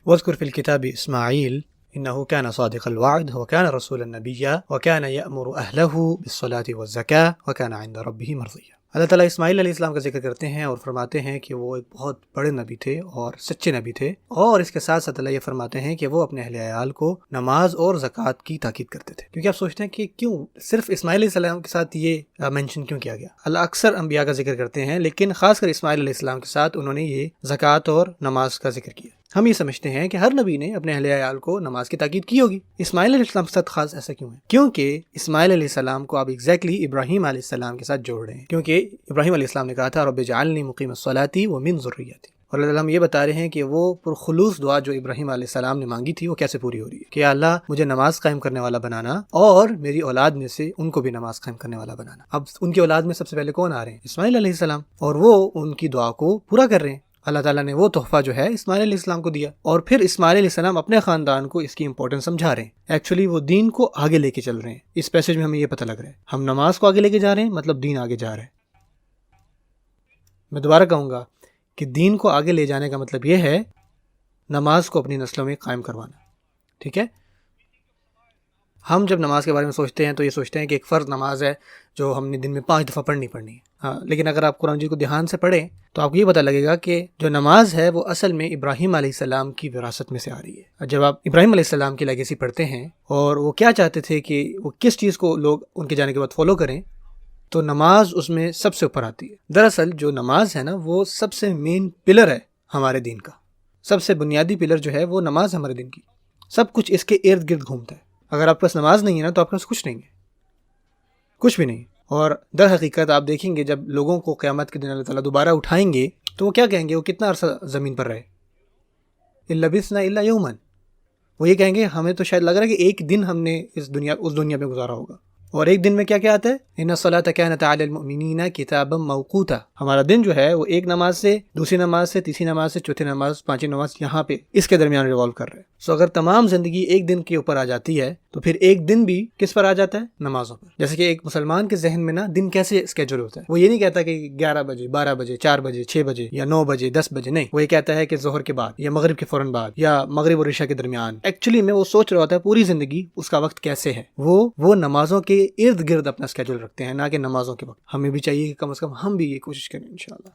واذكر في الكتاب إسماعيل إنه كان صادق الوعد وكان رسولا نبيا وكان يأمر أهله بالصلاة والزكاة وكان عند ربه مرضيا۔ اللہ تعالیٰ اسماعیل علیہ السلام کا ذکر کرتے ہیں اور فرماتے ہیں کہ وہ ایک بہت بڑے نبی تھے اور سچے نبی تھے، اور اس کے ساتھ ساتھ اللہ یہ فرماتے ہیں کہ وہ اپنے اہل عیال کو نماز اور زکوٰۃ کی تاکید کرتے تھے۔ کیونکہ آپ سوچتے ہیں کہ کیوں صرف اسماعیل علیہ السلام کے ساتھ یہ مینشن کیوں کیا گیا؟ اللہ اکثر انبیاء کا ذکر کرتے ہیں، لیکن خاص کر اسماعیل علیہ السلام کے ساتھ انہوں نے یہ زکوٰۃ اور نماز کا ذکر کیا۔ ہم یہ سمجھتے ہیں کہ ہر نبی نے اپنے اہل عیال کو نماز کی تاکید کی ہوگی، اسماعیل علیہ السلام کے ساتھ خاص ایسا کیوں ہے؟ کیونکہ اسماعیل علیہ السلام کو آپ ایگزیکٹلی ابراہیم علیہ السلام کے ساتھ جوڑ رہے ہیں، کیونکہ ابراہیم علیہ السلام نے کہا تھا رب اجعلنی مقیم الصلاۃ ومن ذریتی، اور اللہ تعالیٰ ہم یہ بتا رہے ہیں کہ وہ پرخلوص دعا جو ابراہیم علیہ السلام نے مانگی تھی وہ کیسے پوری ہو رہی ہے کہ یا اللہ مجھے نماز قائم کرنے والا بنانا اور میری اولاد میں سے ان کو بھی نماز قائم کرنے والا بنانا۔ اب ان کی اولاد میں سب سے پہلے کون آ رہے ہیں؟ اسماعیل علیہ السلام، اور وہ ان کی دعا کو پورا کر رہے ہیں۔ اللہ تعالیٰ نے وہ تحفہ جو ہے اسماعیل علیہ السلام کو دیا، اور پھر اسماعیل علیہ السلام اپنے خاندان کو اس کی امپورٹنس سمجھا رہے ہیں۔ ایکچولی وہ دین کو آگے لے کے چل رہے ہیں۔ اس پیسج میں ہمیں یہ پتہ لگ رہا ہے ہم نماز کو آگے لے کے جا رہے ہیں، مطلب دین آگے جا رہا ہے۔ میں دوبارہ کہوں گا کہ دین کو آگے لے جانے کا مطلب یہ ہے نماز کو اپنی نسلوں میں قائم کروانا، ٹھیک ہے؟ ہم جب نماز کے بارے میں سوچتے ہیں تو یہ سوچتے ہیں کہ ایک فرض نماز ہے جو ہم نے دن میں 5 دفعہ پڑھنی ہے، ہاں، لیکن اگر آپ قرآن مجید کو دھیان سے پڑھیں تو آپ کو یہ پتہ لگے گا کہ جو نماز ہے وہ اصل میں ابراہیم علیہ السلام کی وراثت میں سے آ رہی ہے۔ جب آپ ابراہیم علیہ السلام کی لیگیسی پڑھتے ہیں اور وہ کیا چاہتے تھے کہ وہ کس چیز کو لوگ ان کے جانے کے بعد فالو کریں، تو نماز اس میں سب سے اوپر آتی ہے۔ دراصل جو نماز ہے نا وہ سب سے مین پلر ہے ہمارے دین کا، سب سے بنیادی پلر جو ہے وہ نماز ہمارے دین کی، سب کچھ اس کے ارد گرد گھومتا ہے۔ اگر آپ کے پاس نماز نہیں ہے نا تو آپ کے پاس کچھ نہیں ہے، کچھ بھی نہیں۔ اور در حقیقت آپ دیکھیں گے جب لوگوں کو قیامت کے دن اللہ تعالیٰ دوبارہ اٹھائیں گے تو وہ کیا کہیں گے؟ وہ کتنا عرصہ زمین پر رہے؟ الا لبثنا الا یوما، وہ یہ کہیں گے ہمیں تو شاید لگ رہا ہے کہ ایک دن ہم نے اس دنیا میں گزارا ہوگا۔ اور ایک دن میں کیا کیا آتا ہے؟ ان الصلاۃ کانت علی المؤمنین کتابا موقوتا، ہمارا دن جو ہے وہ ایک نماز سے دوسری نماز سے تیسری نماز سے چوتھی نماز پانچویں نماز یہاں پہ اس کے درمیان ریوالو کر رہے ہیں۔ سو اگر تمام زندگی ایک دن کے اوپر آ جاتی ہے تو پھر ایک دن بھی کس پر آ جاتا ہے؟ نمازوں پر۔ جیسے کہ ایک مسلمان کے ذہن میں نا دن کیسے اسکیجول ہوتا ہے، وہ یہ نہیں کہتا کہ 11 بجے 12 بجے 4 بجے 6 بجے یا 9 بجے 10 بجے، نہیں، وہ یہ کہتا ہے کہ ظہر کے بعد یا مغرب کے فوراً بعد یا مغرب اور عشاء کے درمیان۔ ایکچولی میں وہ سوچ رہا ہوتا ہے پوری زندگی اس کا وقت کیسے ہے، وہ نمازوں کے ارد گرد اپنا اسکیجول رکھتے ہیں، نہ کہ نمازوں کے وقت۔ ہمیں بھی چاہیے کہ کم از کم ہم بھی یہ کوشش کریں انشاءاللہ۔